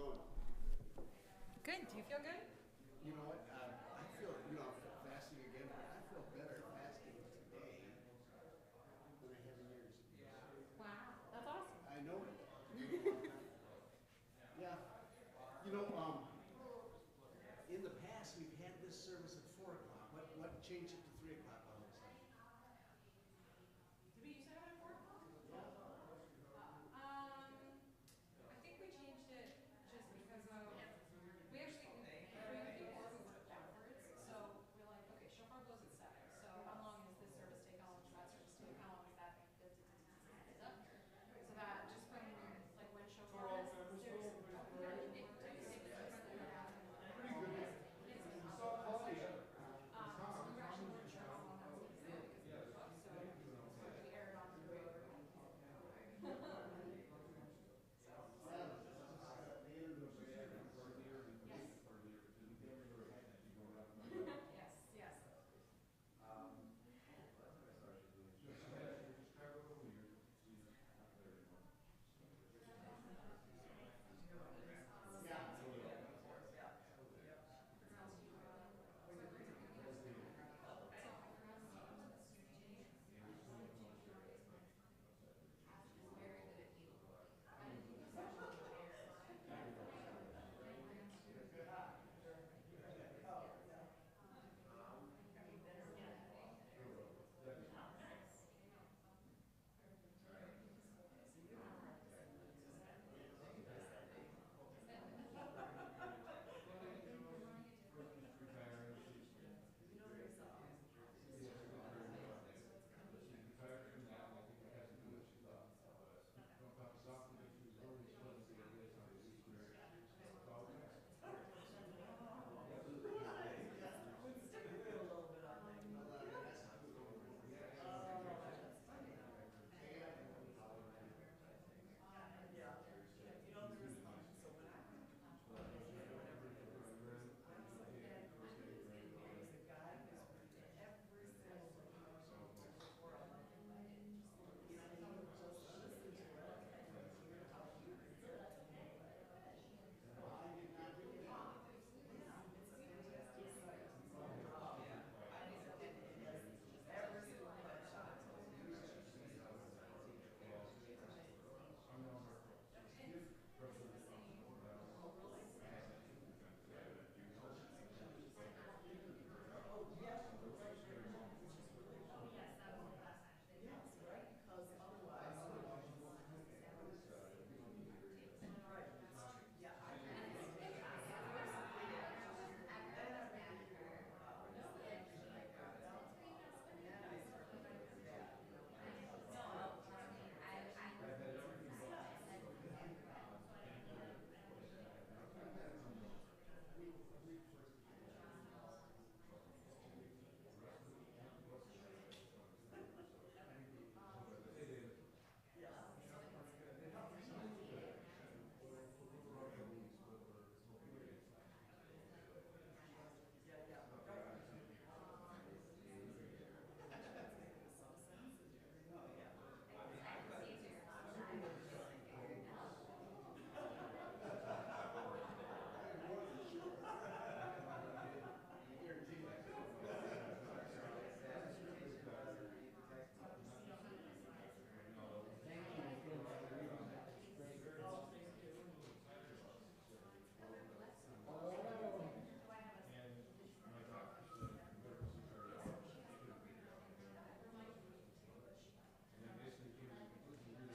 going? Good. Do you feel good? You know what? I feel, fasting again, but I feel better fasting today than I have in years. Wow, that's awesome. I know it. Been a long time. Yeah. You know, in the past, we've had this service at 4 o'clock. What changed it to 3 o'clock all of a sudden? Did we used to have it at 4 o'clock? I think we changed it just because we actually Yom Kippur we worked backwards. So we're like, okay, shofar blows at 7. So how long is this service take? How long does that service take? How long is that take? So that just from like when shofar is so we were actually weren't sure how long that was going to go because of the book. So we aired on the way over. Yes, yes.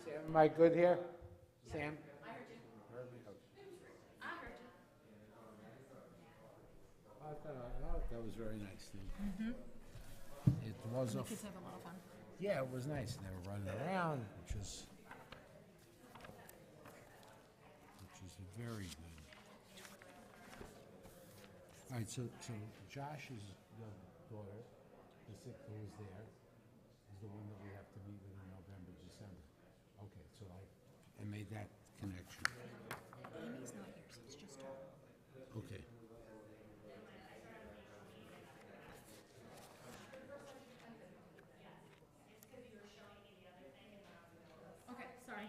Sam, am I good here? Sam? I heard you. Heard me? Okay. I heard you. I thought that was very nice. It was The kids have a lot of fun. yeah, it was nice. They were running around, which is very good. All right, so Josh's daughter, the sixth who was there, is the one that we have to meet with in November, December. Okay, so I made that connection. Amy's not here, so it's just her. Okay. Okay, sorry.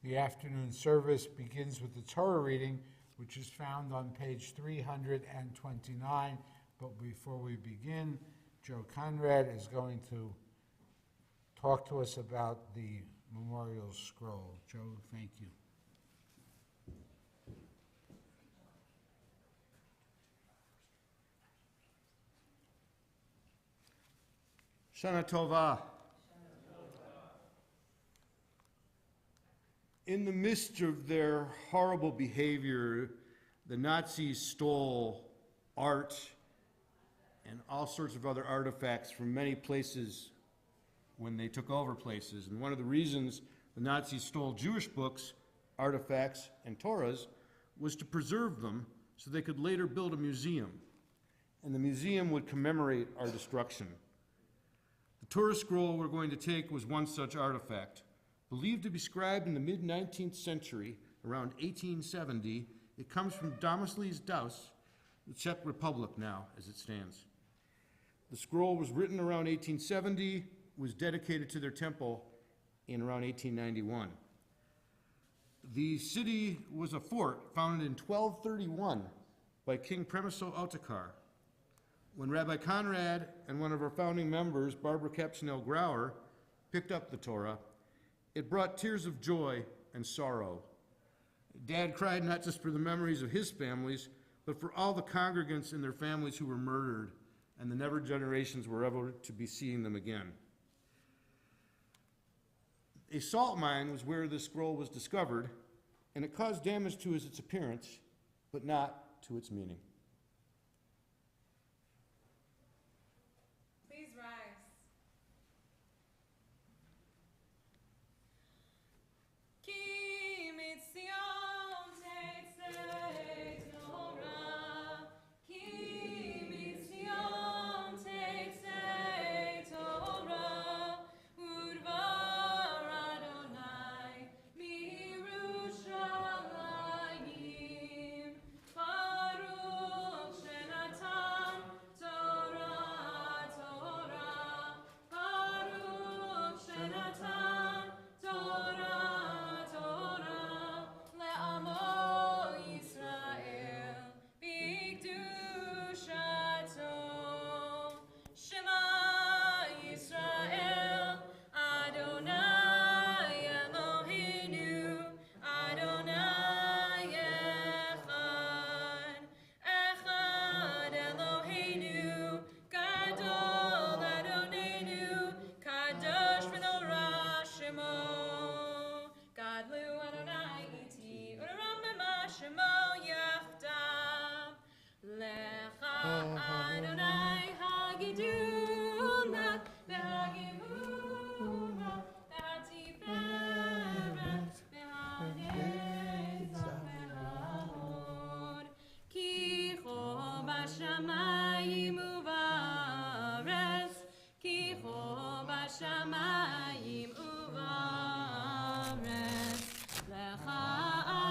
The afternoon service begins with the Torah reading, which is found on page 329. But before we begin, Joe Conrad is going to talk to us about the memorial scroll. Joe, thank you. Shana Tova. In the midst of their horrible behavior, the Nazis stole art and all sorts of other artifacts from many places when they took over places. And one of the reasons the Nazis stole Jewish books, artifacts, and Torahs was to preserve them so they could later build a museum. And the museum would commemorate our destruction. The Torah scroll we're going to take was one such artifact. Believed to be scribed in the mid-19th century, around 1870, it comes from Domisly's Daus, the Czech Republic now, as it stands. The scroll was written around 1870, was dedicated to their temple in around 1891. The city was a fort founded in 1231 by King Przemysl Otakar. When Rabbi Conrad and one of our founding members, Barbara Kapsnell Grauer, picked up the Torah, it brought tears of joy and sorrow. Dad cried not just for the memories of his families, but for all the congregants and their families who were murdered, and the never generations were ever to be seeing them again. A salt mine was where this scroll was discovered, and it caused damage to its appearance, but not to its meaning. Please rise. Ki mitzion tetzei Torah, ki mitzion tetzei Torah, udvar Adonai miYerushalayim, Baruch shenatan Torah, Torah, Baruch shenatan Torah, Torah, le'amo Yisrael, b'kedushato. Shema Yisrael, Adonai Eloheinu, Adonai Echad. Echad Eloheinu, Gadol Adonenu, Kadosh v'norah Shemo. Gadlu Adonai iti, u'ram b'ma Shemo yachdav. Lecha Adonai hagidula, v'hagimura, v'hatiferet, v'hanetzach, v'hahod. Ki cho b'shamayim u'va'aretz, ki cho b'shamayim u'va'aretz. Lecha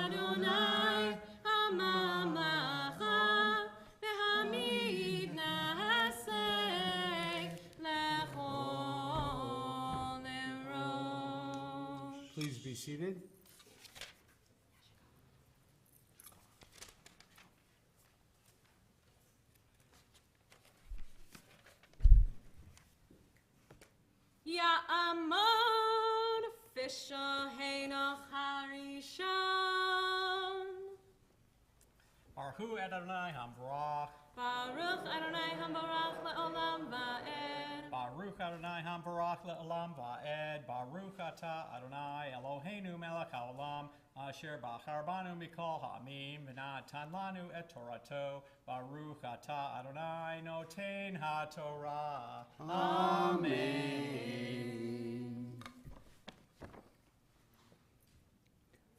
Adonai hamamlacha, v'hamid na'aseh lechol erosh. Please be seated. Ya'amod Fisher Henoch Harishon. Baruch Adonai Hambarach. Baruch Adonai Hambarach le'olam va'ed. Baruch Adonai Hambarach le'olam va'ed. Baruch Ata Adonai Eloheinu melech haolam asher bachar banu mikol ha'amim v'natan lanu et Torato. Baruch Ata Adonai noten ha'Torah. Amen.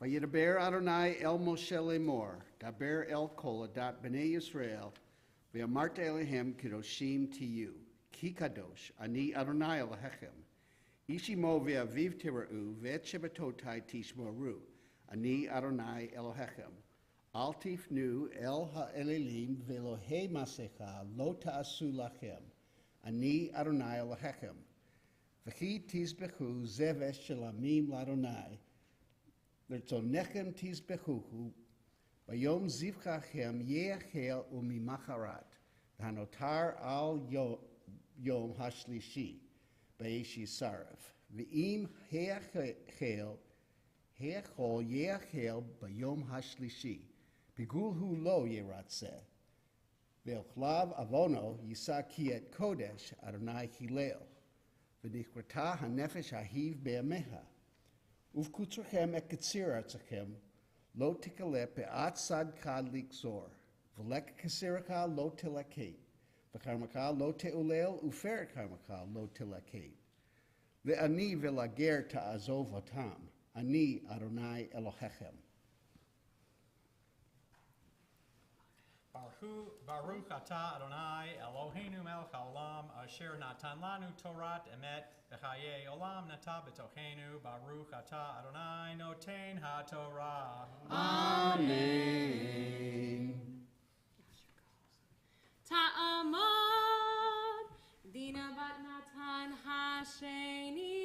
Vayidaber Adonai el Moshe lemor, daber el kol adat bnei Yisrael, ve'amarta elehem kidoshim tiyu, ki kadosh, ani Adonai Elohechem. Ishimo ve'aviv tira'u, ve'et shebatotai tishmoru, ani Adonai Elohechem. Al tifnu el ha'elelim ve'elohei masecha lo ta'asu lachem, ani Adonai Elohechem. V'chi tizbechu zevesh shelamim l'Adonai, Lertzonechem tizbechuhu, bayom zivchachem yeachel umimacharat, hanotar al yom hashlishi, baeshi saraf. Ve'im heachel yeachel bayom hashlishi, pigulhu lo yeratzeh. Ve'ochlav avono yisa kiet kodesh Adonai hilel. V'nichrata hanefesh ahiv be'ameha. Uvkutzrechem et ketziratzachem, lo tikale pe'at sad kad likzor, v'lek kesiraka lo tilaket, v'karmaka lo te'ulel, ufer karmaka lo tilaket. Ve'ani v'lager ta'azov otam, ani Adonai Elohechem. Baruch atah Adonai Eloheinu melech haolam asher natan lanu Torat emet v'chayei olam nata b'tochenu. Baruch atah Adonai noten haTorah. Amen. Ta'amod Dina bat Natan Hasheni.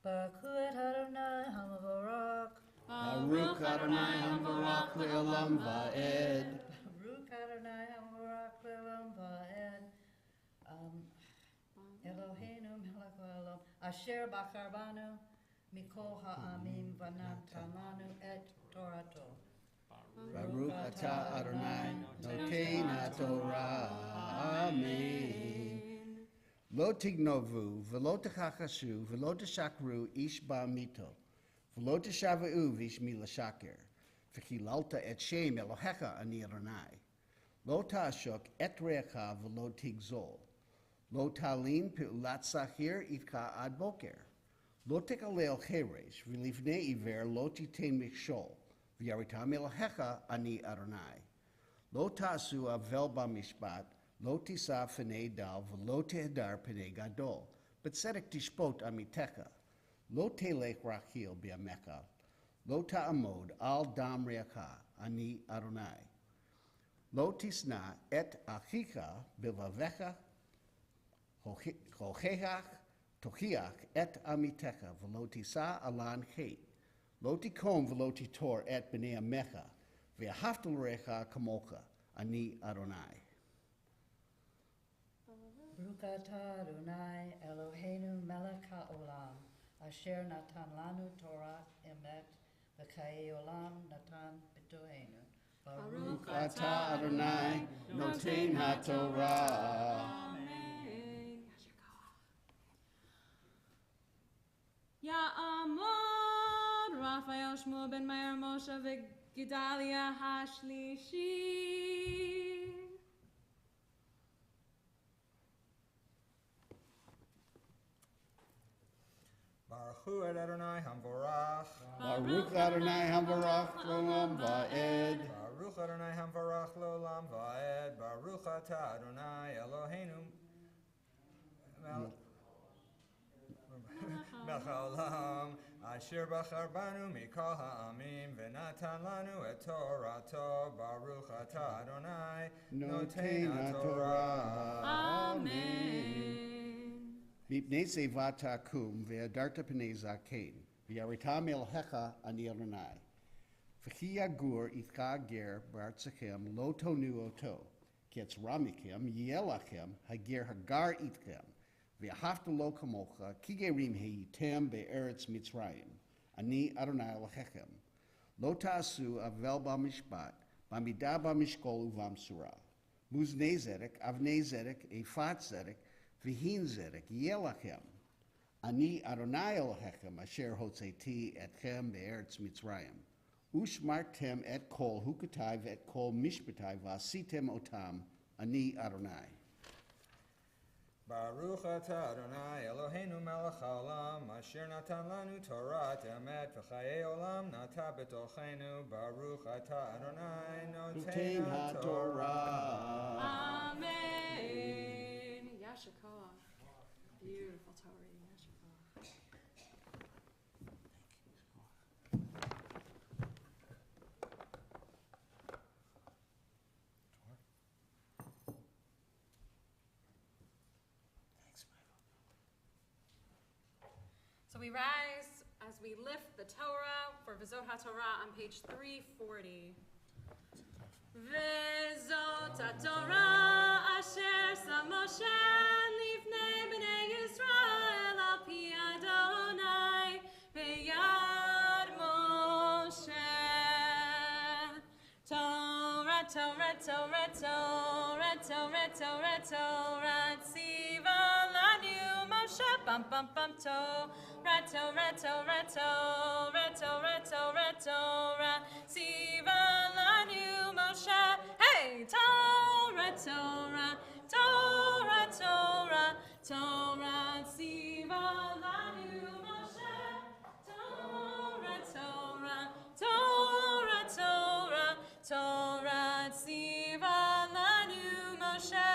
Baruch Adonai Hamavarach. Baruch Adonai Hamvarach le'olam va'ed. Baruch Adonai Hamavarach le'olam va'ed. Eloheinu melech haolam asher bacharbanu mikol ha'amim v'natan lanu et Torato. Baruch atah Adonai noten haTorah. Amen. Lo tignovu, v'lo techachashu, v'lo teshakru ish ba'amito, v'lo teshava'u v'ish milashaker, v'chilalta et shem Elohecha ani Adonai. Lo ta'ashok et recha v'lo tigzol. Lo talin pe'ulat sachir itka ad boker. Lo tekalel cheresh, v'lifnei iver lo titen mikshol, v'yaritam Elohecha ani Adonai. Lo ta'asu avel ba'mishpat, lo tisa f'nei dal v'lo tehedar p'nei gadol, but tzedek tishpot amitecha. Lo telech rachil bi'amecha, lo ta'amod al dam re'acha, ani Adonai. Lo tisna et achicha bilvavecha, hochechach, tochiach et amitecha, v'lo tisa alan chet. Lo tikom v'lo titor et b'nei amecha, v'ahavta l'recha kamocha, ani Adonai. Baruch atah Adonai Eloheinu melech haolam asher natan lanu Torah emet v'chayei olam natan b'tohenu. Baruch Atah Adonai noten haTorah. Amen. Ya'amod Raphael Shmuel ben Meir Moshe v'Gedalia Hashlishi. Baruch Adonai Hamvorach. Baruch Adonai Hamvarach Olam Va'ed. Baruch Adonai Hamvarach Lolam Va'ed. Baruch atah Adonai Eloheinu melech haolam asher bacharbanu mikol ha'amim v'natan lanu et Torato. Baruch atah Adonai Noten haTorah. Amen. Mipnei sevata kum ve'adarta p'nei zaken. V'yaritam Elohecha ani Adonai. V'chi yagur itcha ger b'artzachem lo tonu oto. Ketz ramikem yelachem hager hagar itchem. V'ahavta lo kamocha kigerim heitem be'eretz Mitzrayim. Ani Adonai Elohechem. Lo ta'asu avel b'mishpat, b'midah b'mishkol uv'amsura. Muznei zedek, avnei zedek, efat zedek, v'hin zedek, yelachem. Ani Adonai Elohechem asher hotzeti etchem be'eretz Mitzrayim. Ushmartem et kol hukatai et kol mishpatai v'asitem otam. Ani Adonai. Baruch atah Adonai Eloheinu melech haolam asher natan lanu Torat emet v'chayei olam nata b'tochenu. Baruch atah Adonai noten haTorah. Amen. Yashikoah. Beautiful Torah reading. Yashikoah. So we rise as we lift the Torah for V'zot HaTorah on page 340. V'zot HaTorah asher sam Moshe lifnei b'nei Yisrael al pi Adonai b'yad Moshe. Torah, Torah, Torah, Torah, Torah, Torah, Torah, tziva lanu Moshe, bum, bum, bum, Torah, Torah, Torah, Torah, Torah, Torah, Torah, tziva lanu Moshe, hey, Torah, Torah, Torah, Torah, Torah, tziva lanu Moshe, Torah, Torah, Torah, Torah, Torah, tziva lanu Moshe,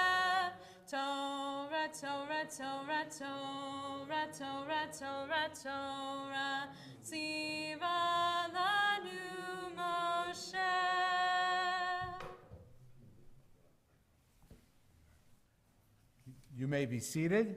Torah, Torah, Torah, Torah, Torah, Torah, Torah, tziva lanu Moshe. You may be seated.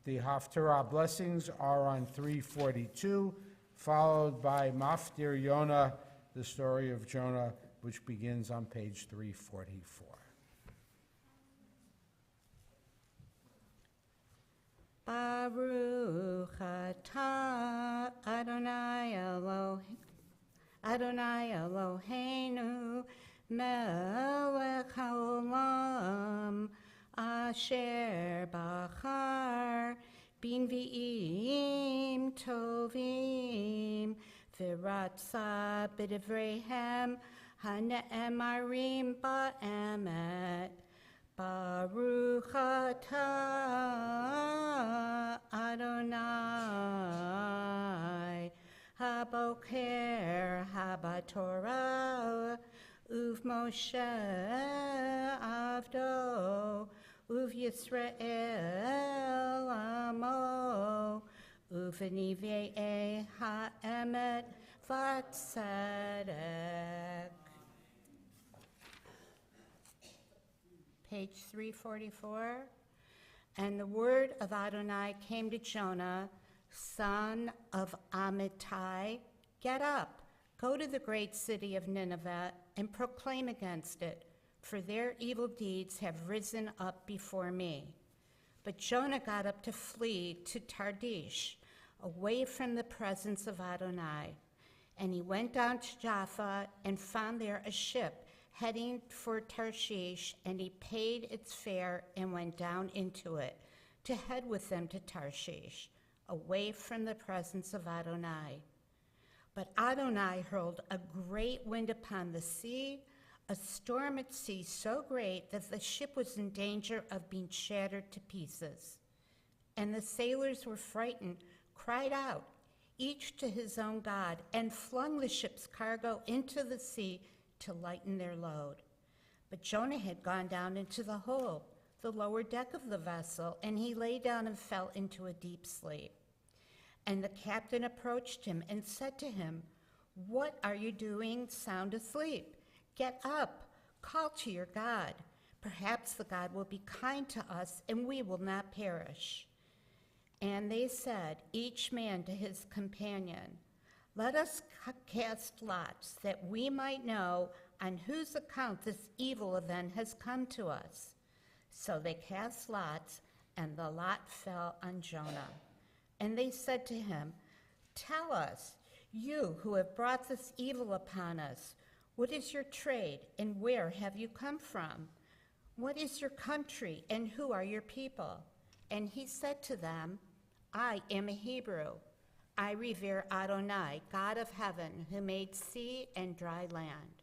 The Haftarah blessings are on 342, followed by Maftir Yonah, the story of Jonah, which begins on page 344. Baruch atah Adonai Eloheinu melech haolam asher bachar b'nvi'im tovim v'ratza b'divreihem hane'emarim ba'emet. Baruch atah Adonai haboker habatorah uv Moshe avdo uv Yisrael amo uv nivei ha'emet v'tzedek. Page 344. And the word of Adonai came to Jonah, son of Amittai, get up, go to the great city of Nineveh and proclaim against it, for their evil deeds have risen up before me. But Jonah got up to flee to Tarshish, away from the presence of Adonai. And he went down to Jaffa and found there a ship heading for Tarshish, and he paid its fare and went down into it to head with them to Tarshish, away from the presence of Adonai. But Adonai hurled a great wind upon the sea, a storm at sea so great that the ship was in danger of being shattered to pieces. And the sailors were frightened, cried out, each to his own god, and flung the ship's cargo into the sea to lighten their load. But Jonah had gone down into the hold, the lower deck of the vessel, and he lay down and fell into a deep sleep. And the captain approached him and said to him, "What are you doing sound asleep? Get up, call to your God. Perhaps the God will be kind to us and we will not perish." And they said, each man to his companion, "Let us cast lots, that we might know on whose account this evil event has come to us." So they cast lots, and the lot fell on Jonah. And they said to him, "Tell us, you who have brought this evil upon us, what is your trade, and where have you come from? What is your country, and who are your people?" And he said to them, "I am a Hebrew. I revere Adonai, God of heaven, who made sea and dry land."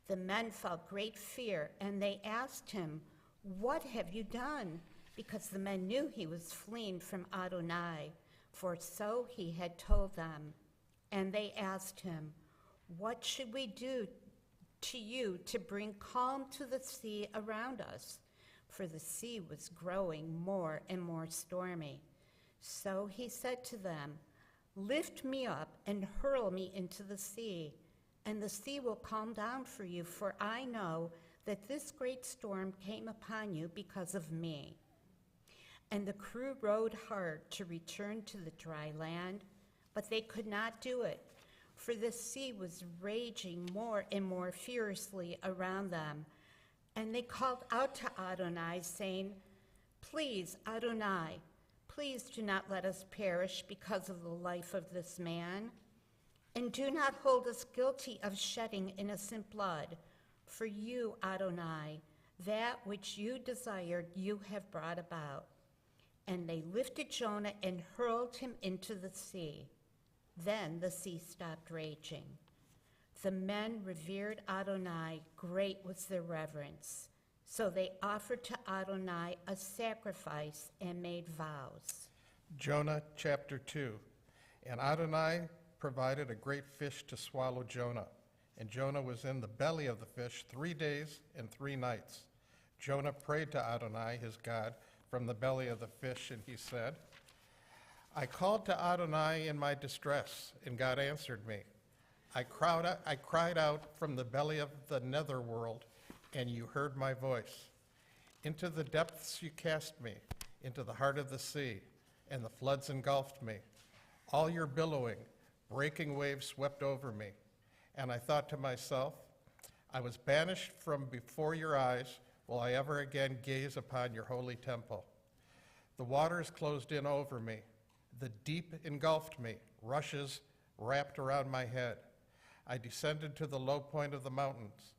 The men felt great fear, and they asked him, "What have you done?" Because the men knew he was fleeing from Adonai, for so he had told them. And they asked him, "What should we do to you to bring calm to the sea around us?" For the sea was growing more and more stormy. So he said to them, "Lift me up and hurl me into the sea, and the sea will calm down for you, for I know that this great storm came upon you because of me." And the crew rowed hard to return to the dry land, but they could not do it, for the sea was raging more and more furiously around them. And they called out to Adonai, saying, "Please, Adonai, please do not let us perish because of the life of this man. And do not hold us guilty of shedding innocent blood. For you, Adonai, that which you desired, you have brought about." And they lifted Jonah and hurled him into the sea. Then the sea stopped raging. The men revered Adonai, great was their reverence. So they offered to Adonai a sacrifice and made vows. Jonah chapter 2. And Adonai provided a great fish to swallow Jonah. And Jonah was in the belly of the fish 3 days and 3 nights. Jonah prayed to Adonai, his God, from the belly of the fish, and he said, "I called to Adonai in my distress, and God answered me. I cried out from the belly of the netherworld, and you heard my voice. Into the depths you cast me, into the heart of the sea, and the floods engulfed me. All your billowing, breaking waves swept over me. And I thought to myself, I was banished from before your eyes. Will I ever again gaze upon your holy temple? The waters closed in over me. The deep engulfed me. Rushes wrapped around my head. I descended to the low point of the mountains.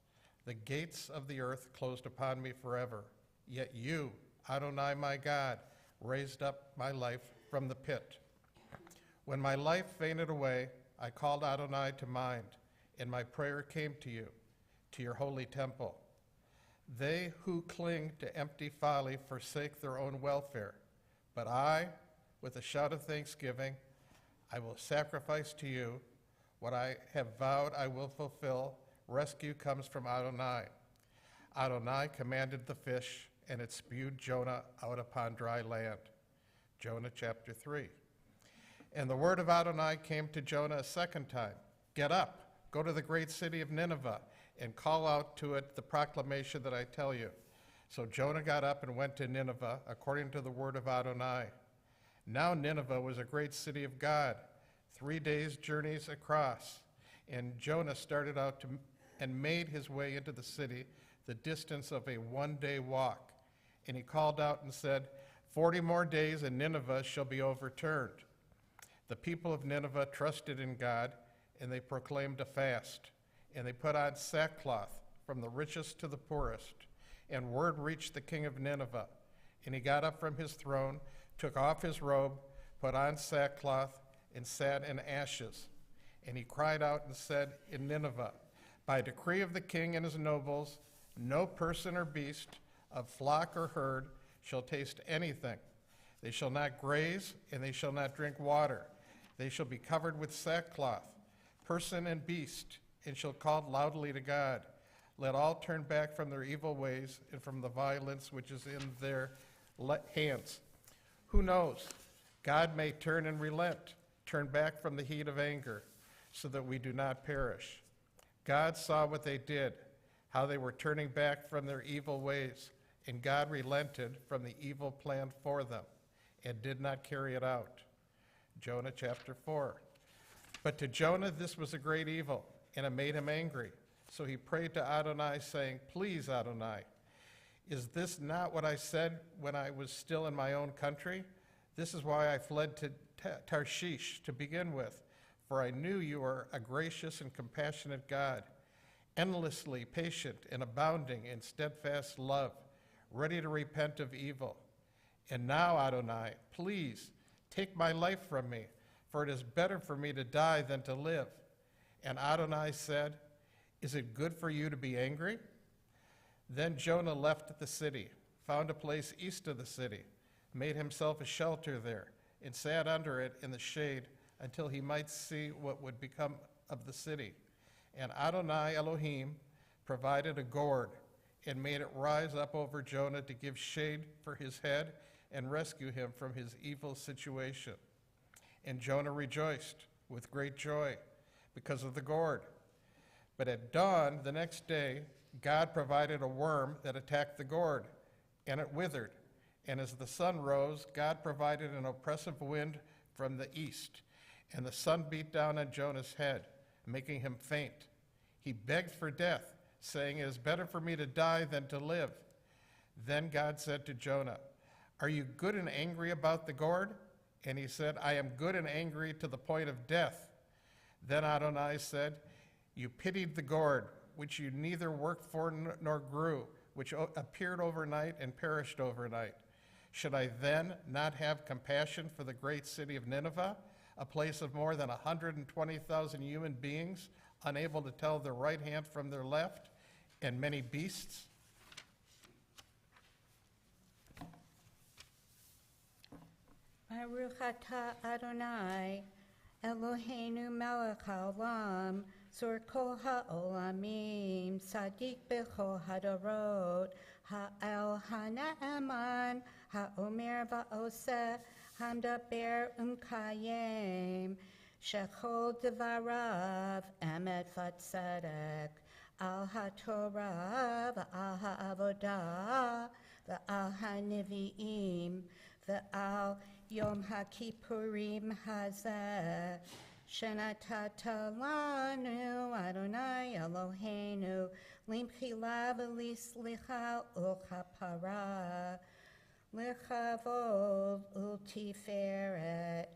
The gates of the earth closed upon me forever. Yet you, Adonai my God, raised up my life from the pit. When my life fainted away, I called Adonai to mind, and my prayer came to you, to your holy temple. They who cling to empty folly forsake their own welfare. But I, with a shout of thanksgiving, I will sacrifice to you. What I have vowed I will fulfill. Rescue comes from Adonai. Adonai commanded the fish, and it spewed Jonah out upon dry land. Jonah chapter 3. And the word of Adonai came to Jonah a second time. Get up, go to the great city of Nineveh, and call out to it the proclamation that I tell you. So Jonah got up and went to Nineveh, according to the word of Adonai. Now Nineveh was a great city of God, 3 days' journeys across. And Jonah started out and made his way into the city, the distance of a 1-day walk. And he called out and said, 40 more days and Nineveh shall be overturned. The people of Nineveh trusted in God, and they proclaimed a fast. And they put on sackcloth, from the richest to the poorest. And word reached the king of Nineveh. And he got up from his throne, took off his robe, put on sackcloth, and sat in ashes. And he cried out and said in Nineveh, by decree of the king and his nobles, no person or beast, of flock or herd, shall taste anything. They shall not graze, and they shall not drink water. They shall be covered with sackcloth, person and beast, and shall call loudly to God. Let all turn back from their evil ways and from the violence which is in their hands. Who knows? God may turn and relent, turn back from the heat of anger, so that we do not perish. God saw what they did, how they were turning back from their evil ways, and God relented from the evil planned for them and did not carry it out. Jonah chapter 4. But to Jonah this was a great evil, and it made him angry. So he prayed to Adonai, saying, please, Adonai, is this not what I said when I was still in my own country? This is why I fled to Tarshish to begin with, for I knew you are a gracious and compassionate God, endlessly patient and abounding in steadfast love, ready to repent of evil. And now, Adonai, please take my life from me, for it is better for me to die than to live. And Adonai said, is it good for you to be angry? Then Jonah left the city, found a place east of the city, made himself a shelter there, and sat under it in the shade until he might see what would become of the city. And Adonai Elohim provided a gourd and made it rise up over Jonah to give shade for his head and rescue him from his evil situation. And Jonah rejoiced with great joy because of the gourd. But at dawn the next day, God provided a worm that attacked the gourd, and it withered. And as the sun rose, God provided an oppressive wind from the east, and the sun beat down on Jonah's head, making him faint. He begged for death, saying, "It is better for me to die than to live." Then God said to Jonah, "Are you good and angry about the gourd?" And he said, "I am good and angry to the point of death." Then Adonai said, "You pitied the gourd, which you neither worked for nor grew, which appeared overnight and perished overnight. Should I then not have compassion for the great city of Nineveh, a place of more than 120,000 human beings, unable to tell their right hand from their left, and many beasts?" Baruch atah Adonai, Eloheinu melech haolam, zor kol ha'olamim, sadik b'chol hadorot, ha'el hana'eman, ha'omer va'oseh, hamdaber umkayem, shechol devarav, emet v'tzedek, al ha'torah, v'al ha'avodah, v'al ha'nevi'im, v'al Yom Kippurim hazeh, shenatata lanu Adonai Eloheinu, limchila v'lislicha u'chapara, lechavod u'tiferet,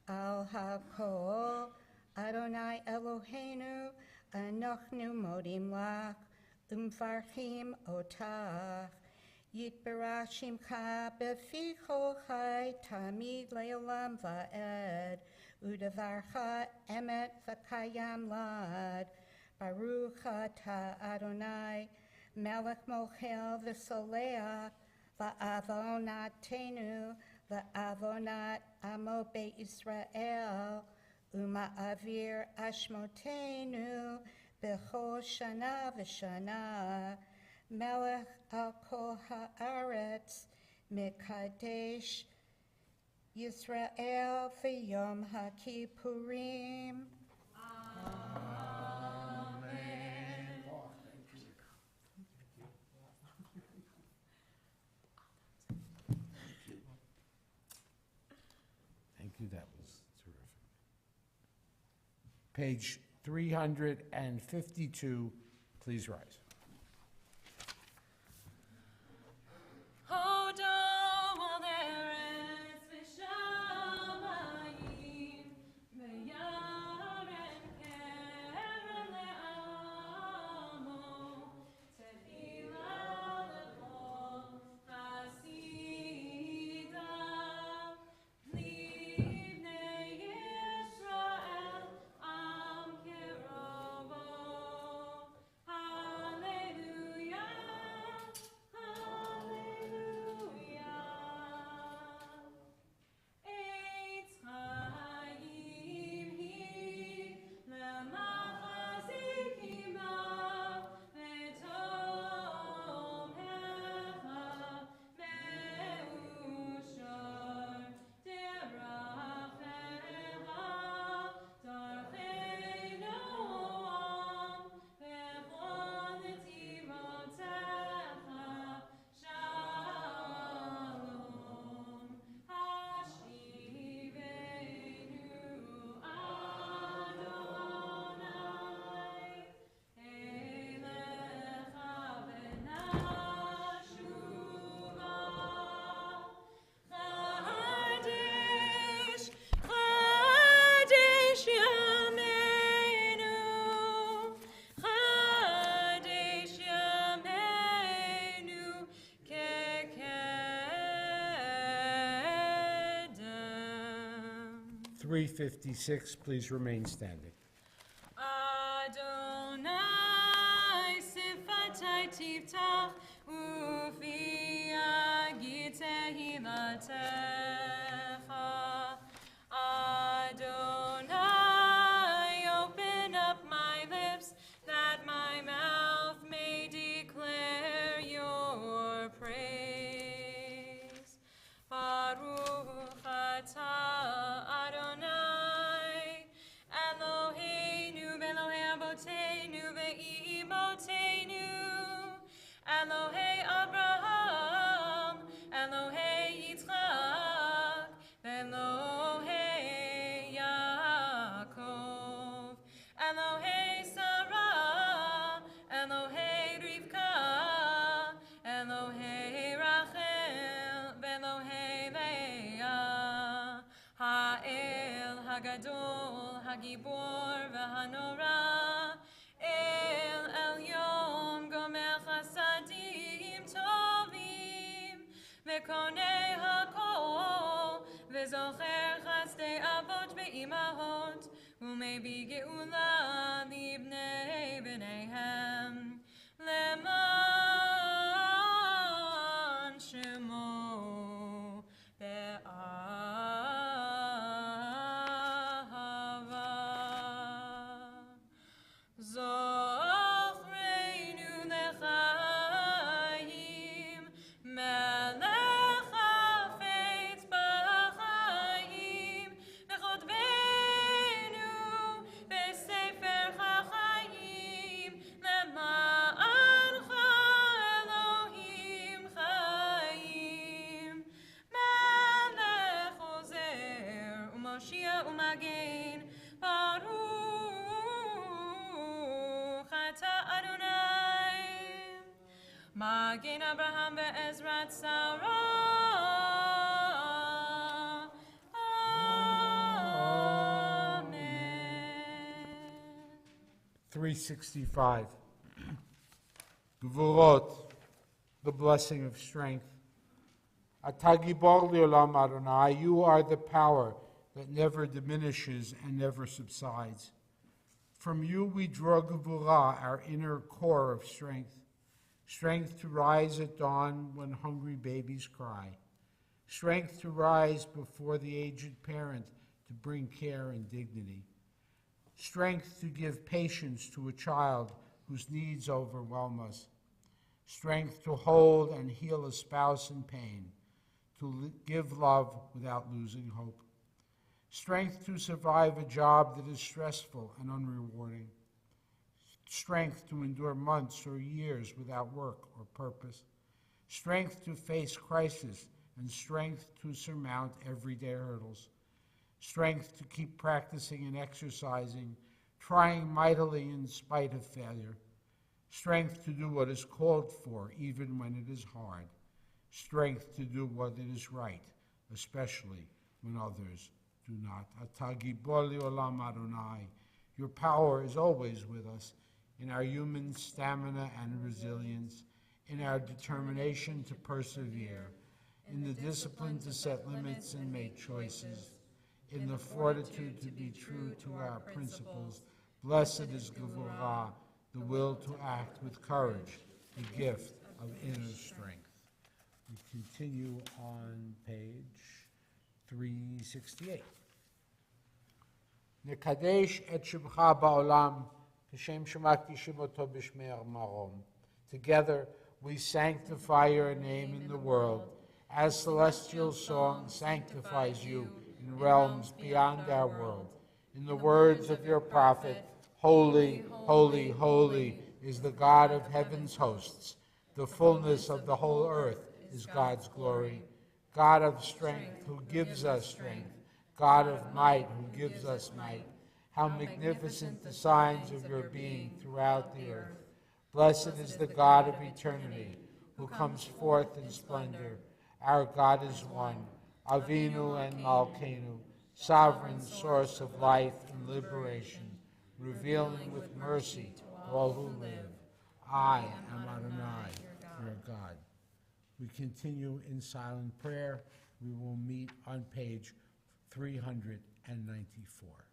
al hakol Adonai Eloheinu, anochnu modim lach, umvarchim otach, Yitbarach Shimcha beficho chai tamid le'olam va'ed, u'davarcha emet v'kayam lad, Baruch atah Adonai, melech mochel v'soleach, va'avonatenu, va'avonat amo be'Yisrael, u'ma'avir ashmotenu, b'chol shana v'shana, Melech al kol haaretz, mekadesh Yisrael v'yom HaKippurim. Thank you, that was terrific. Page 352, please rise. .356, please remain standing. Adonai sifatai tiftach ufi agit tehilatecha. Adonai, open up my lips that my mouth may declare your praise. Baruch atah Elohim הגדול, הגיבור והנורא, אל עליון גומר חסדים טובים, וקונה הכל, וזוכר חסדי אבות ואימהות, ומביא גאולה לבני בניהם, למען שמו באהבה. זוכרנו לחיים, מלך חפץ בחיים, וכותבנו בספר החיים, למענך אלוהים חיים. מלך עוזר ומושיע ומגן, ברוך אתה אדוני. מגן אברהם ועזרת שרה. Amen. 365. Gvurot, the blessing of strength. Ata gibor leolam Adonai, you are the power that never diminishes and never subsides. From you we draw gvurah, our inner core of strength. Strength to rise at dawn when hungry babies cry. Strength to rise before the aged parent to bring care and dignity. Strength to give patience to a child whose needs overwhelm us. Strength to hold and heal a spouse in pain, to give love without losing hope. Strength to survive a job that is stressful and unrewarding. Strength to endure months or years without work or purpose. Strength to face crisis and strength to surmount everyday hurdles. Strength to keep practicing and exercising, trying mightily in spite of failure. Strength to do what is called for, even when it is hard. Strength to do what is right, especially when others do not. Ata gibor leolam Adonai, your power is always with us, in our human stamina and resilience, in our determination to persevere, in the discipline to set limits and make choices, in the fortitude to be true to our principles. Blessed is Gevurah, the will to act with courage, the gift of inner strength. We continue on page 368. Nekadesh et shemcha ba'olam, Hashem shemakdishim oto b'shmei marom. Together we sanctify your name in the world, as celestial song sanctifies you in realms beyond our world. In the words of your prophet, holy, holy, holy is the God of heaven's hosts. The fullness of the whole earth is God's glory. God of strength, who gives us strength. God of might, who gives us might. How magnificent the signs of your being throughout the earth. Blessed is the God of eternity, who comes forth in splendor. Our God is one, Avinu and Malkeinu, sovereign source of life and liberation, revealing with mercy to all who live. I am Adonai, your God. We continue in silent prayer. We will meet on page 394.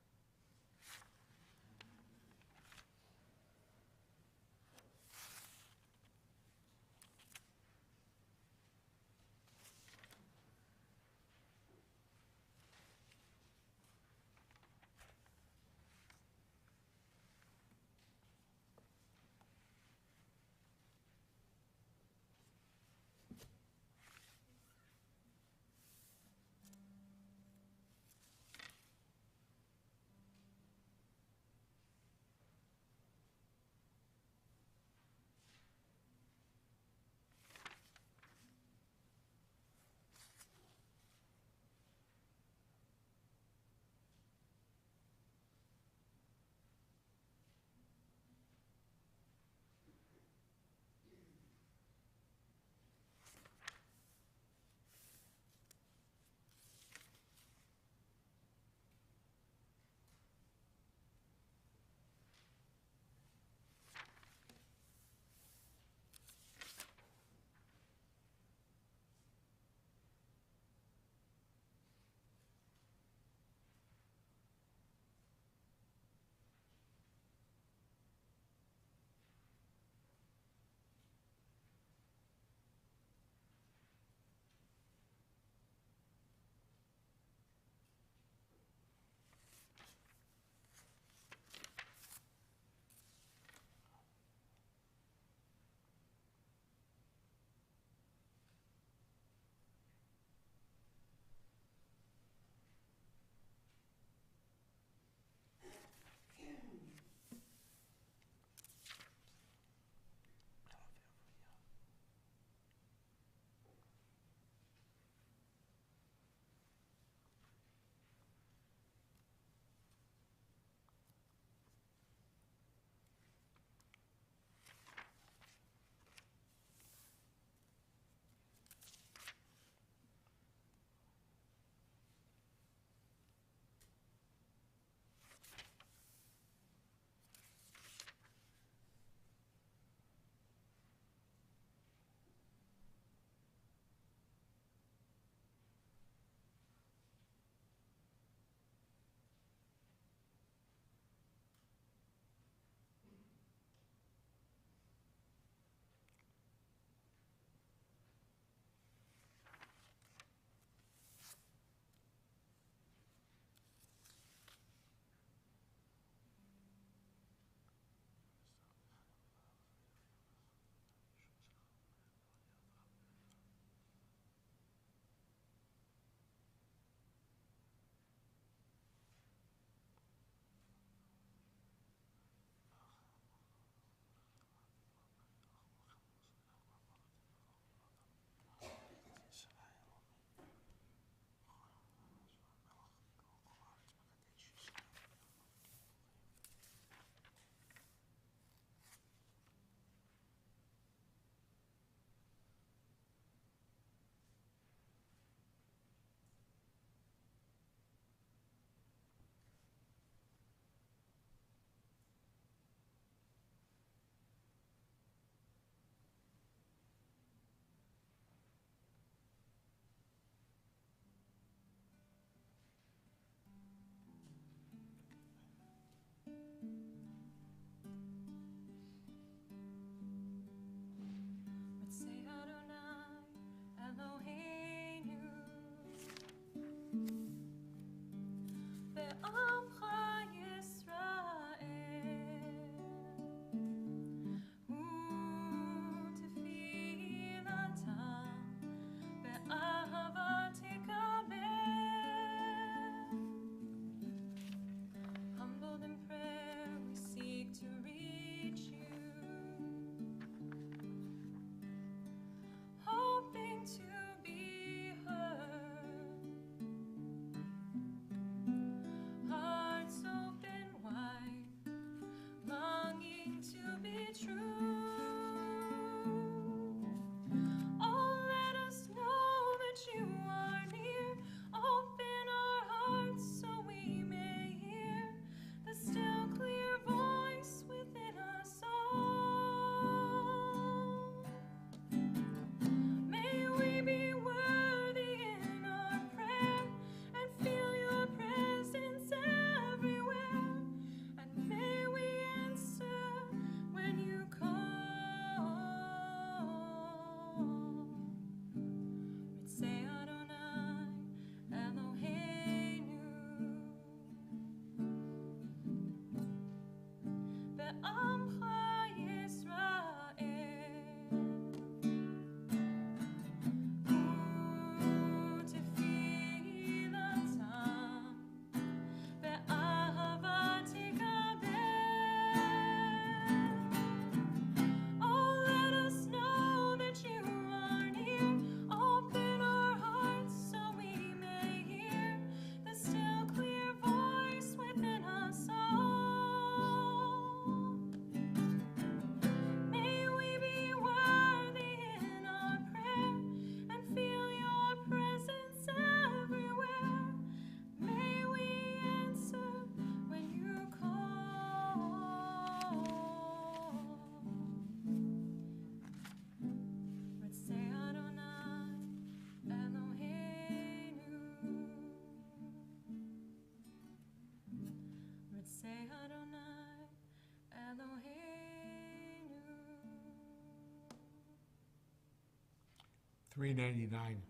399.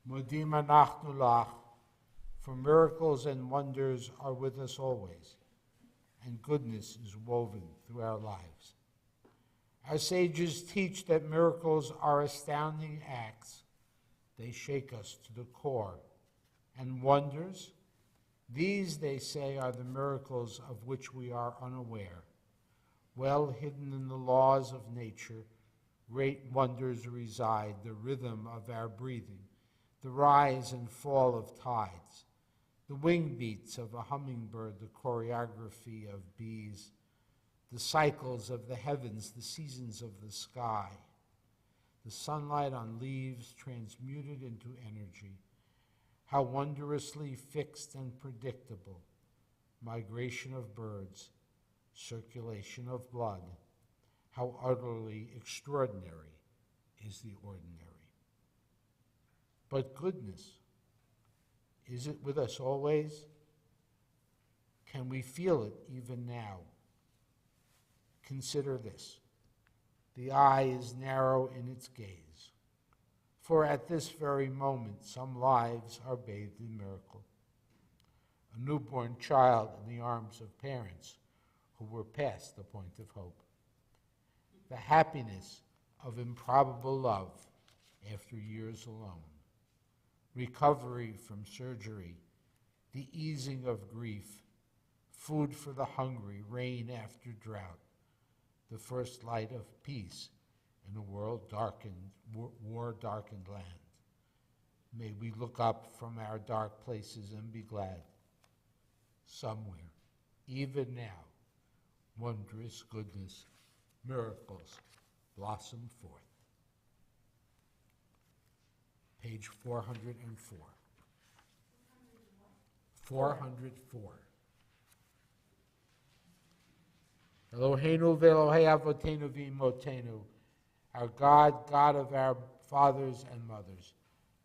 Modim anachnu lach, for miracles and wonders are with us always, and goodness is woven through our lives. Our sages teach that miracles are astounding acts. They shake us to the core. And wonders, these, they say, are the miracles of which we are unaware. Well hidden in the laws of nature, great wonders reside, the rhythm of our breathing, the rise and fall of tides, the wing beats of a hummingbird, the choreography of bees, the cycles of the heavens, the seasons of the sky, the sunlight on leaves transmuted into energy, how wondrously fixed and predictable, migration of birds, circulation of blood, how utterly extraordinary is the ordinary. But goodness, is it with us always? Can we feel it even now? Consider this. The eye is narrow in its gaze, for at this very moment some lives are bathed in miracle. A newborn child in the arms of parents who were past the point of hope. The happiness of improbable love after years alone. Recovery from surgery, the easing of grief, food for the hungry, rain after drought, the first light of peace in a war-darkened land. May we look up from our dark places and be glad. Somewhere, even now, wondrous goodness, miracles blossom forth. Page 404. 404. Eloheinu ve'Elohei avotenu v'imotenu, our God, God of our fathers and mothers.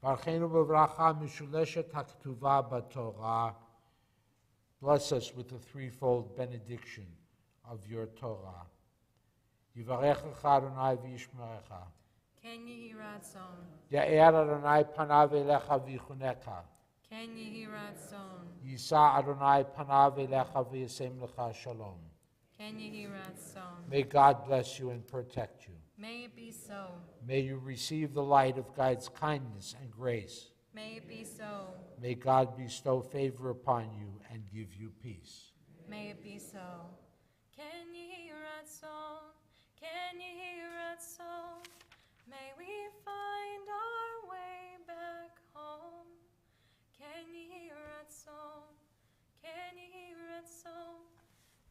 Barchenu b'vracha mishuleshet haktuva b'Torah. Bless us with the threefold benediction of your Torah. Yivarechecha Adonai v'yishmerecha. Ken yehi ratzon. Ya'er Adonai panav elecha v'yichunecha. Ken yehi ratzon. Yisa Adonai panav elecha v'yasem lecha shalom. Ken yehi ratzon. May God bless you and protect you. May it be so. May you receive the light of God's kindness and grace. May it be so. May God bestow favor upon you and give you peace. May it be so. Ken yehi ratzon. Ken yehi ratzon. May we find our way back home. Ken yehi ratzon. Ken yehi ratzon.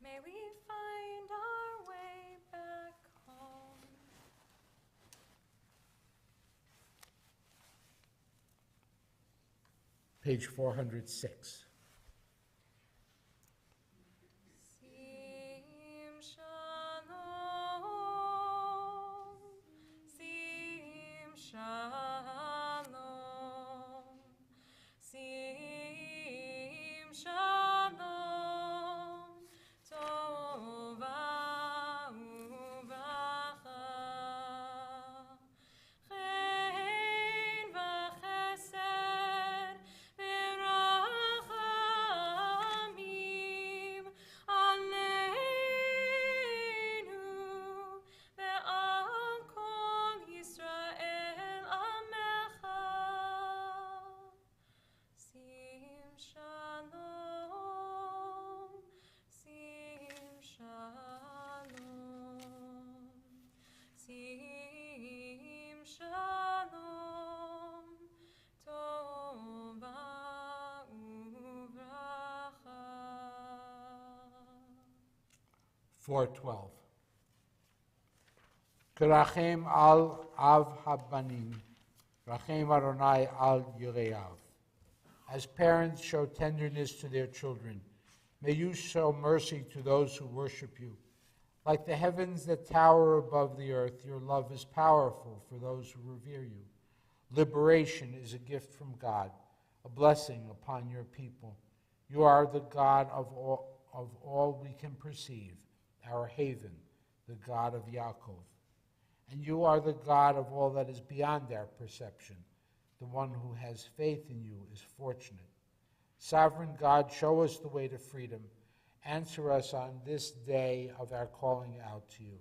May we find our way back home. Page 406. Sim shalom, sim shalom, sim shalom, tova uvacha, chen v'chesed v'rachamim aleinu ve'al kol Yisrael amecha. Sim shalom, sim shalom, sim shalom, tova uvracha. 412. Kerachem al av habanim, rachem Adonai al yireav. As parents show tenderness to their children, may you show mercy to those who worship you. Like the heavens that tower above the earth, your love is powerful for those who revere you. Liberation is a gift from God, a blessing upon your people. You are the God of all we can perceive, our haven, the God of Yaakov. And you are the God of all that is beyond our perception. The one who has faith in you is fortunate. Sovereign God, show us the way to freedom. Answer us on this day of our calling out to you.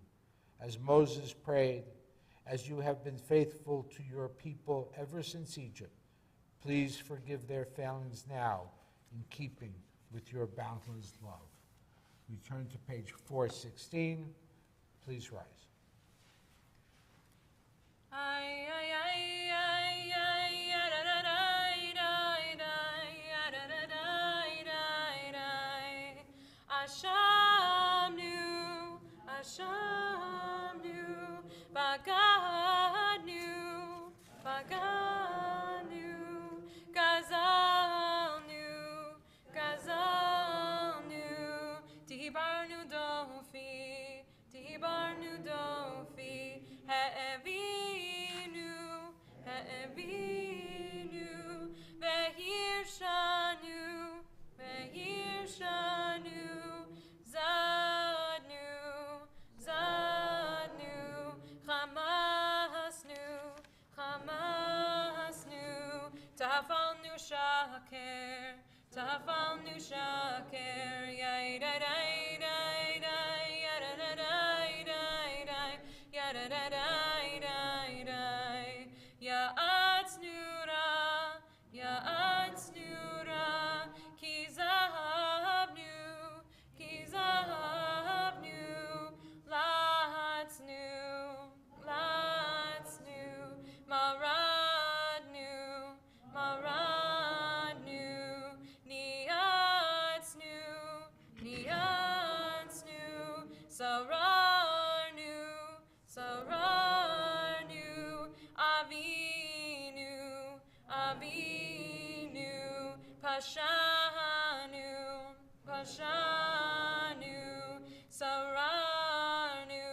As Moses prayed, as you have been faithful to your people ever since Egypt, please forgive their failings now in keeping with your boundless love. We turn to page 416. Please rise. Ashamnu, Ashamnu, Baganu, Baganu, Gazalnu, Gazalnu, Dibarnu Dofi, Dibarnu Dofi, He'evinu, He'evinu, Vehir Shanu, Vehir Shanu, Zadnu, Zadnu, Chamasnu, Chamasnu, Tafalnu Shaker, Tafalnu Shaker, Yai-da-dai-dai-dai, Yada-da-dai-dai-dai, Yada-da-dai-dai-dai, Ya'atznura, Ya'atznura, Ki zahabnu, Ki zahabnu, Latznu, Latznu, Maradnu, Maradnu, Niatznu, Niatznu, Sararnu, Sararnu, Avinu, Avinu, Pashanu, Pashanu, Sararnu,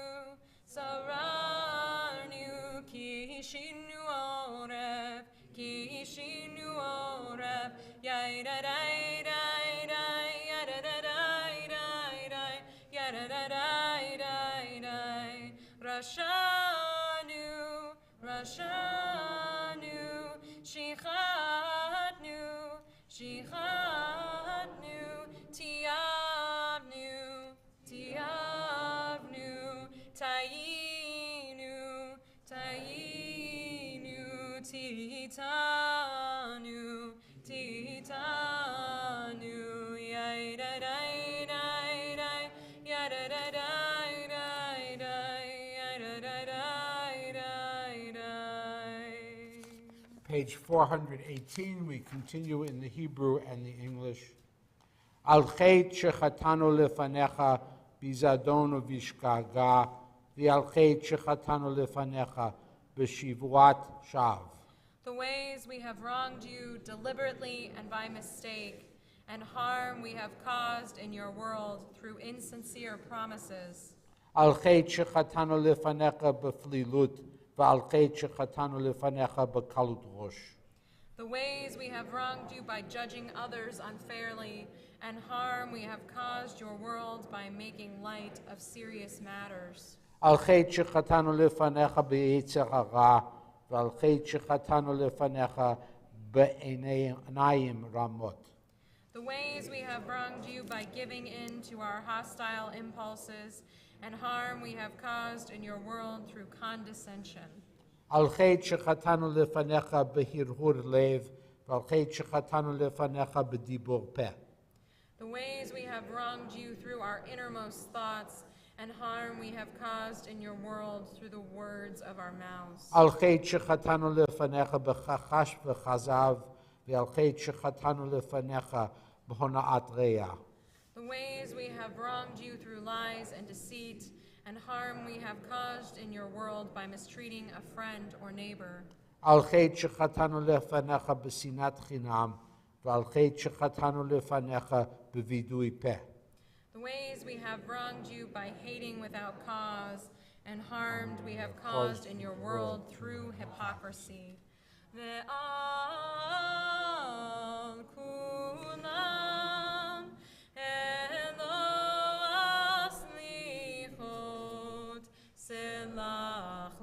Sararnu, Kishinu Oref, Kishinu Oref, Yai-da-dai-dai-dai, Yada-da-dai-dai-dai, Yada-da-dai-dai-dai, Rashanu, Rashanu, Shichatnu, Shichatnu, Tiavnu, Tiavnu, Tainu, Tainu, Titanu, Titanu, Yai-da-dai-dai-dai, Yada-da-dai-dai-dai, Yada-da-dai-dai-dai. Page 418, we continue in the Hebrew and the English. Al chet shechatanu lefanecha bizadon uvishkaga, v'al chet shechatanu lefanecha b'shivuat shav. The ways we have wronged you deliberately and by mistake, and harm we have caused in your world through insincere promises. Al chet shechatanu lefanecha b'flilut, v'al chet shechatanu lefanecha b'kalut rosh. The ways we have wronged you by judging others unfairly, and harm we have caused your world by making light of serious matters. Al chet shechatanu lefanecha b'yetzer hara, v'al chet shechatanu lefanecha b'einayim ramot. The ways we have wronged you by giving in to our hostile impulses, and harm we have caused in your world through condescension. Al chet shechatanu lefanecha b'hirhur lev, v'al chet shechatanu lefanecha b'dibur peh. The ways we have wronged you through our innermost thoughts, and harm we have caused in your world through the words of our mouths. Al chet shechatanu lefanecha b'chachash v'chazav, v'al chet shechatanu lefanecha b'hona'at re'ah. The ways we have wronged you through lies and deceit, and harm we have caused in your world by mistreating a friend or neighbor. Al chet shechatanu lefanecha b'sinat chinam, v'al chet shechatanu lefanecha b'vidui peh. The ways we have wronged you by hating without cause, and harmed we have caused in your world through hypocrisy. Ve'al kulam elo aslichot selach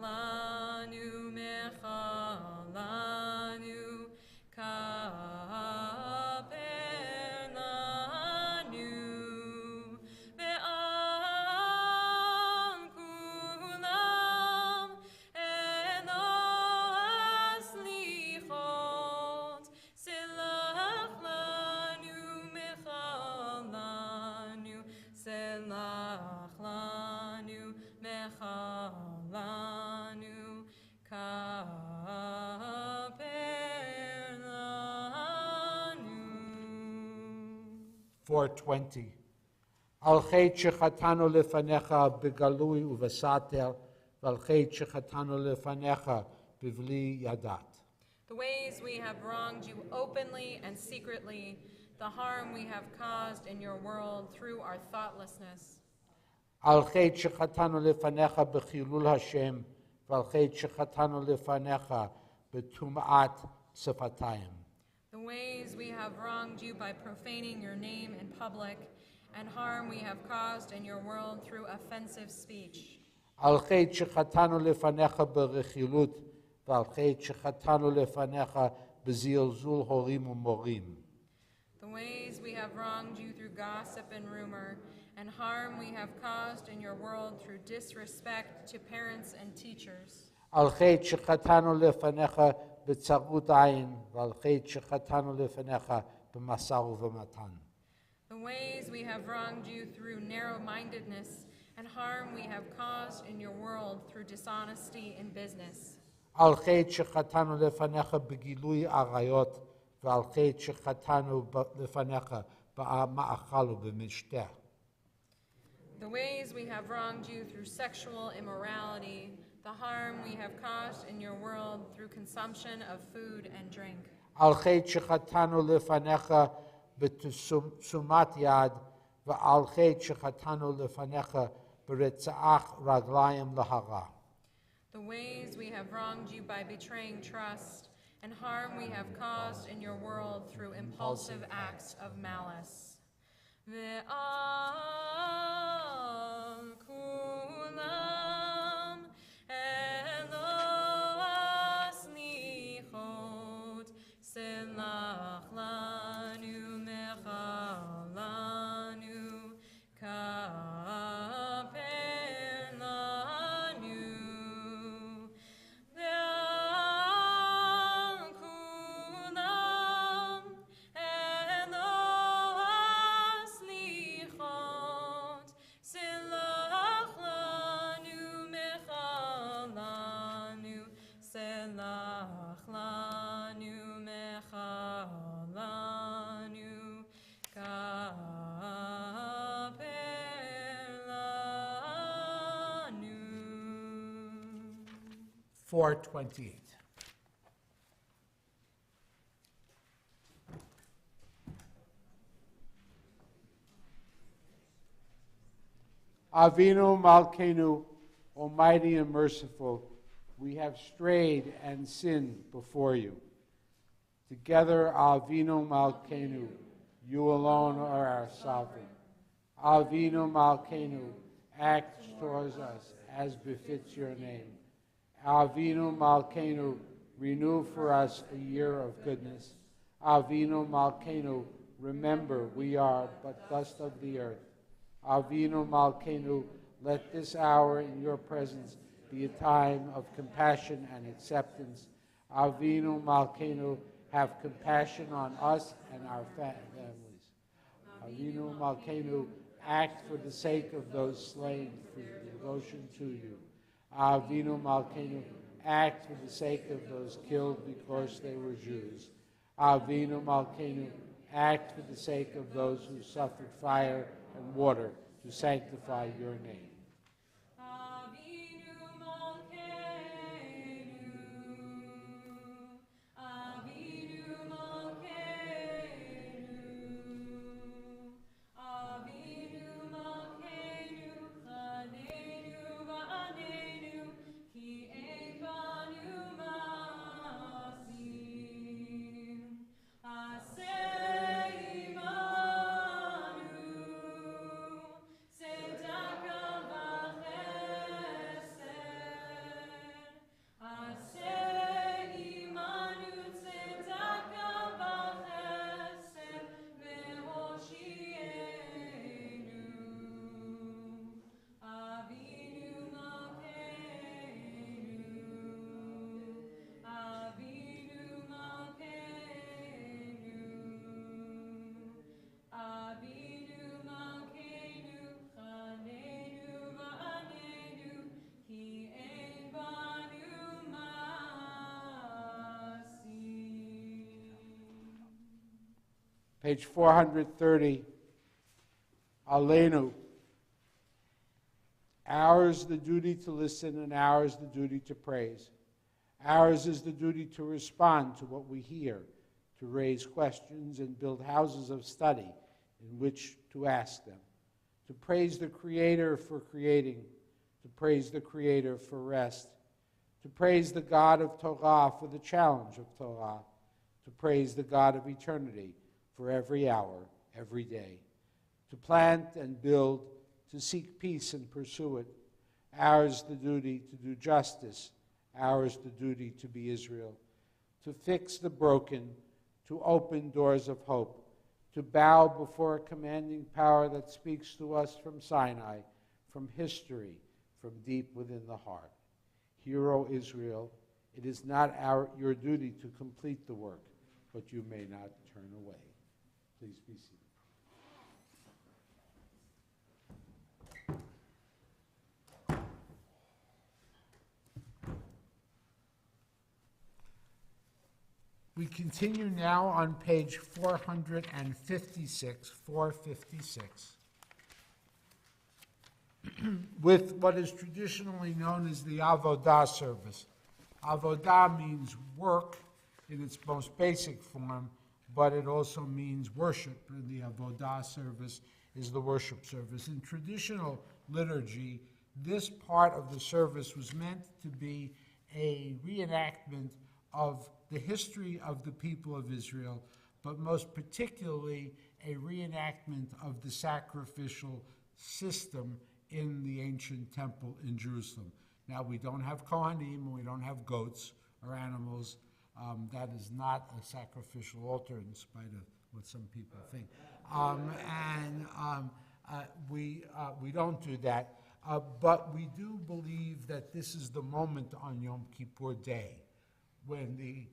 420. Al chet shechatanu lefanecha begalui uvesater, val chet shechatanu lefanecha bivli yadat. The ways we have wronged you openly and secretly, the harm we have caused in your world through our thoughtlessness. Al chet shechatanu lefanecha bechilul Hashem, val chet shechatanu lefanecha betum'at sefatayim. The ways we have wronged you by profaning your name in public, and harm we have caused in your world through offensive speech. Al chet shechatanu lefanecha berechilut, val chet shechatanu lefanecha bezilzul horim umorim. The ways we have wronged you through gossip and rumor, and harm we have caused in your world through disrespect to parents and teachers. Al chet shechatanu lefanecha betzarut ayin, val chet shechatanu lefanecha b'masar uv'matan. The ways we have wronged you through narrow-mindedness, and harm we have caused in your world through dishonesty in business. Al chet shechatanu lefanecha begilui arayot, val chet shechatanu lefanecha b'ma'achal u'b'mishteh. The ways we have wronged you through sexual immorality, the harm we have caused in your world through consumption of food and drink. Al chet shechatanu lefanecha b'tsumat yad, v'al chet shechatanu lefanecha b'retzaach raglayim lahara. The ways we have wronged you by betraying trust, and harm we have caused in your world through impulsive acts of malice. Ve'al kulam elo aslichot selach lanu mechalanu kaper lanu. Ve'al kulam elo aslichot selach lanu mechalanu selach lanu mechalanu kaper lanu. 428. Avinu Malkeinu, Almighty and merciful, we have strayed and sinned before you. Together, Avinu Malkeinu, you alone are our sovereign. Avinu Malkeinu, act towards us as befits your name. Avinu Malkeinu, renew for us a year of goodness. Avinu Malkeinu, remember we are but dust of the earth. Avinu Malkeinu, let this hour in your presence be a time of compassion and acceptance. Avinu Malkeinu, have compassion on us and our families. Avinu Malkeinu, act for the sake of those slain for devotion to you. Avinu Malkeinu, act for the sake of those killed because they were Jews. Avinu Malkeinu, act for the sake of those who suffered fire and water to sanctify your name. Avinu Malkeinu, Avinu Malkeinu, Avinu Malkeinu, Chaneinu va'aneinu, ki ein banu ma'asim. Aseh imanu, tzedaka v'chesed. Aseh imanu, tzedaka v'chesed, ve'hoshienu. Avinu Malkeinu, Avinu Malkeinu, Avinu Malkeinu, Chaneinu va'aneinu, ki ein banu ma'asim. Page 430, Aleinu. Ours the duty to listen, and ours the duty to praise. Ours is the duty to respond to what we hear, to raise questions and build houses of study in which to ask them, to praise the Creator for creating, to praise the Creator for rest, to praise the God of Torah for the challenge of Torah, to praise the God of eternity for every hour, every day, to plant and build, to seek peace and pursue it. Ours the duty to do justice, ours the duty to be Israel, to fix the broken, to open doors of hope, to bow before a commanding power that speaks to us from Sinai, from history, from deep within the heart. Hear, O Israel, it is not your duty to complete the work, but you may not turn away. Please be seated. We continue now on page 456, 456, with what is traditionally known as the Avodah service. Avodah means work in its most basic form, but it also means worship. And the Avodah service is the worship service. In traditional liturgy, this part of the service was meant to be a reenactment of the history of the people of Israel, but most particularly a reenactment of the sacrificial system in the ancient temple in Jerusalem. Now, we don't have Kohanim, and we don't have goats or animals. That is not a sacrificial altar, in spite of what some people think. We don't do that. But we do believe that this is the moment on Yom Kippur Day when the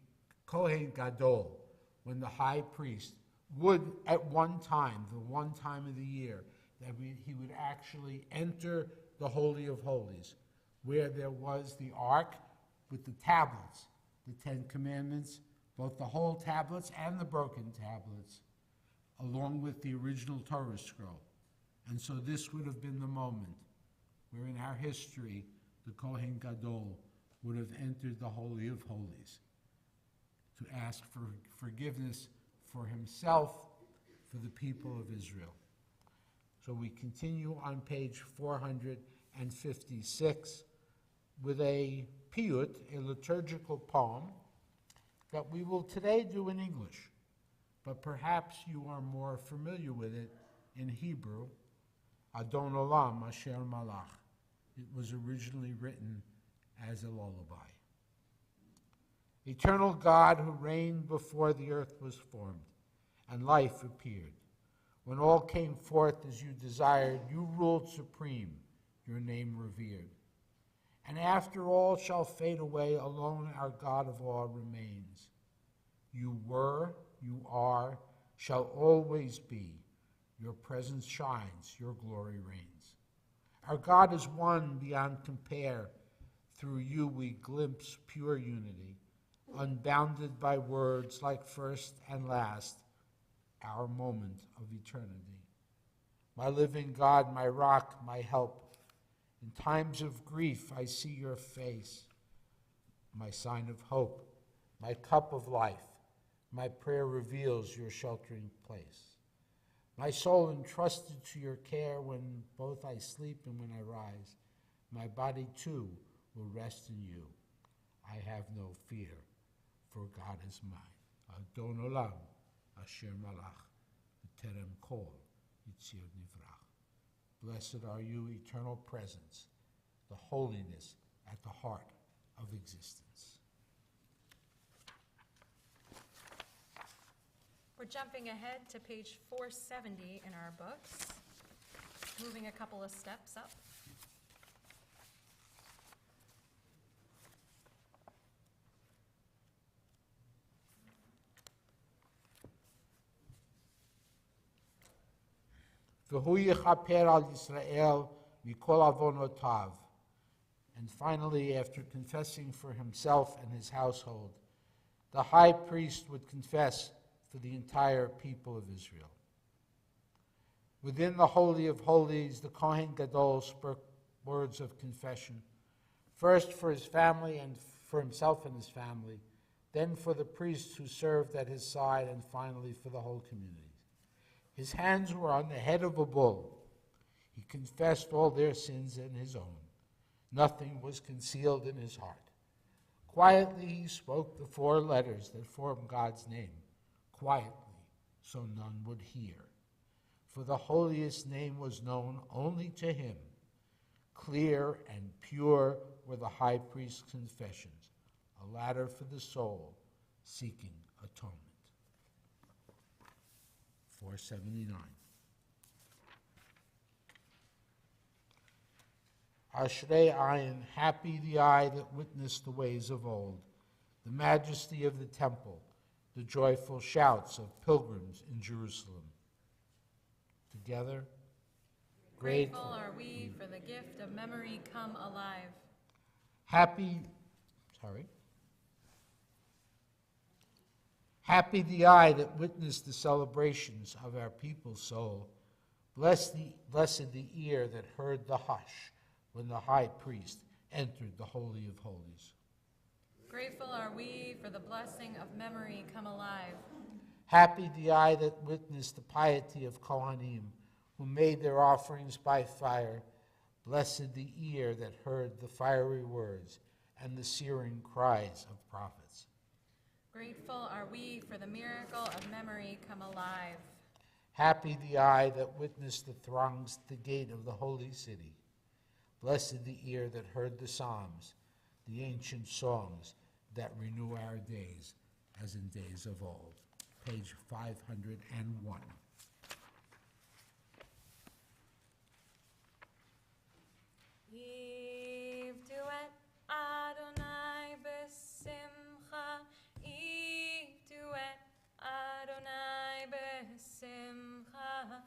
Kohen Gadol, when the high priest would, at one time, the one time of the year, that he would actually enter the Holy of Holies, where there was the ark with the tablets, the Ten Commandments, both the whole tablets and the broken tablets, along with the original Torah scroll. And so this would have been the moment where in our history, the Kohen Gadol would have entered the Holy of Holies to ask for forgiveness for himself, for the people of Israel. So we continue on page 456 with a piyut, a liturgical poem, that we will today do in English, but perhaps you are more familiar with it in Hebrew, Adon Olam Asher Malach. It was originally written as a lullaby. Eternal God, who reigned before the earth was formed and life appeared, when all came forth as you desired, you ruled supreme, your name revered. And after all shall fade away, alone our God of all remains. You were, you are, shall always be. Your presence shines, your glory reigns. Our God is one beyond compare. Through you we glimpse pure unity, unbounded by words like first and last, our moment of eternity. My living God, my rock, my help, in times of grief I see your face, my sign of hope, my cup of life, my prayer reveals your sheltering place. My soul entrusted to your care when both I sleep and when I rise, my body too will rest in you. I have no fear, for God is mine. Adon Olam, Asher Malach, B'terem Kol, Yitzir Nivrach. Blessed are you, eternal presence, the holiness at the heart of existence. We're jumping ahead to page 470 in our books, moving a couple of steps up. V'hu yichaper al Yisrael mikol avonotav. And finally, after confessing for himself and his household, the high priest would confess for the entire people of Israel. Within the Holy of Holies, the Kohen Gadol spoke words of confession, first for his family and for himself and his family, then for the priests who served at his side, and finally for the whole community. His hands were on the head of a bull. He confessed all their sins and his own. Nothing was concealed in his heart. Quietly he spoke the 4 letters that form God's name, quietly, so none would hear. For the holiest name was known only to him. Clear and pure were the high priest's confessions, a ladder for the soul seeking atonement. 479. Ashrei Ayin, happy the eye that witnessed the ways of old, the majesty of the temple, the joyful shouts of pilgrims in Jerusalem. Together, Grateful are we for the gift of memory come alive. Happy the eye that witnessed the celebrations of our people's soul. Blessed the ear that heard the hush when the high priest entered the Holy of Holies. Grateful are we for the blessing of memory come alive. Happy the eye that witnessed the piety of Kohanim, who made their offerings by fire. Blessed the ear that heard the fiery words and the searing cries of prophets. Grateful are we for the miracle of memory come alive. Happy the eye that witnessed the throngs at the gate of the holy city. Blessed the ear that heard the psalms, the ancient songs that renew our days as in days of old. Page 501. Eve duet Adonai besimcha. Eve duet Adonai besimcha.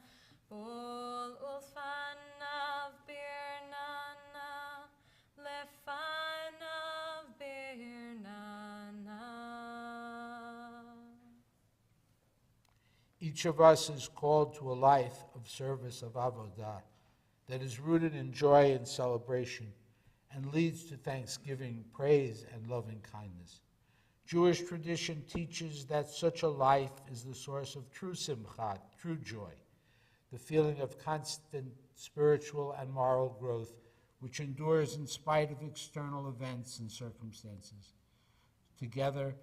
Bol ulfanav birnana. Lefanav birnana. Each of us is called to a life of service of avodah that is rooted in joy and celebration and leads to thanksgiving, praise, and loving kindness. Jewish tradition teaches that such a life is the source of true simcha, true joy, the feeling of constant spiritual and moral growth which endures in spite of external events and circumstances. Together,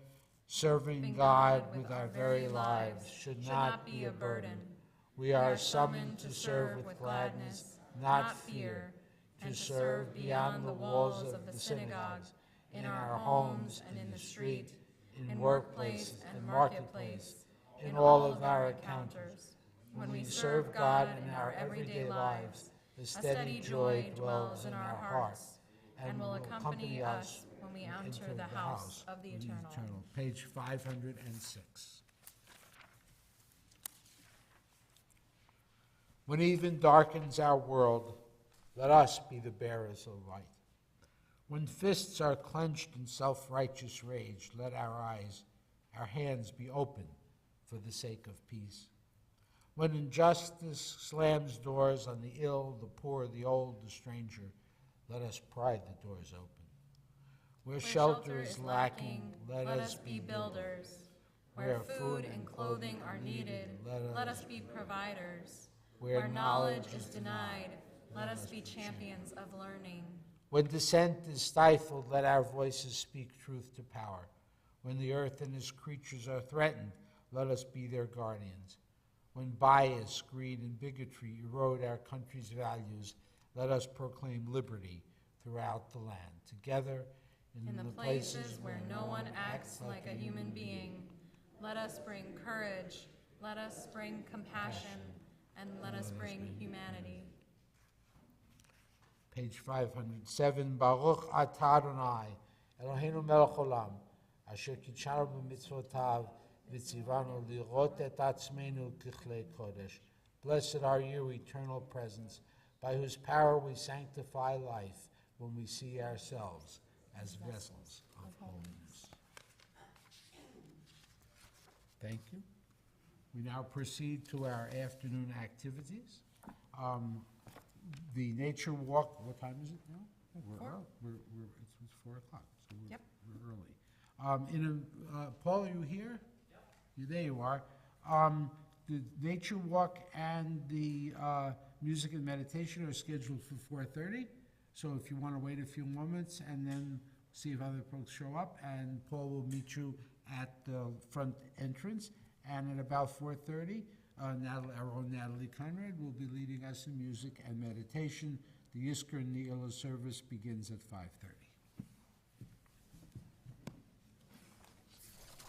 serving God with our very lives should not be a burden. We are summoned to serve with gladness, not fear, to serve beyond the walls of the synagogues, in our homes and in the street, in workplace and marketplace, in all of our encounters. When we serve God in our everyday lives, the steady joy dwells in our hearts and will accompany us when we enter the house of the eternal. Page 506. When even darkens our world, let us be the bearers of light. When fists are clenched in self-righteous rage, let our hands be open for the sake of peace. When injustice slams doors on the ill, the poor, the old, the stranger, let us pry the doors open. Where shelter is lacking, let us be builders. Where food and clothing are needed, let us be providers. Where knowledge is denied, let us be champions of learning. When dissent is stifled, let our voices speak truth to power. When the earth and its creatures are threatened, let us be their guardians. When bias, greed, and bigotry erode our country's values, let us proclaim liberty throughout the land. Together, in the places where no one acts like a human being, let us bring courage, let us bring compassion, and let us bring humanity. Page 507, Baruch atah Adonai, Eloheinu melech olam, asher kitshanu b'mitzvotav, v'tzivanu lirot et atzmenu kichlei kodesh. Blessed are you, eternal presence, by whose power we sanctify life when we see ourselves as vessels of holiness. Thank you. We now proceed to our afternoon activities. The nature walk, what time is it now? Oh, we're early. It's 4 o'clock, so Yep. we're early. Paul, are you here? Yep. There you are. The nature walk and the music and meditation are scheduled for 4:30. So if you want to wait a few moments and then see if other folks show up, and Paul will meet you at the front entrance. And at about 4:30, our own Natalie Conrad will be leading us in music and meditation. The Yizkor Ne'ilah service begins at 5:30.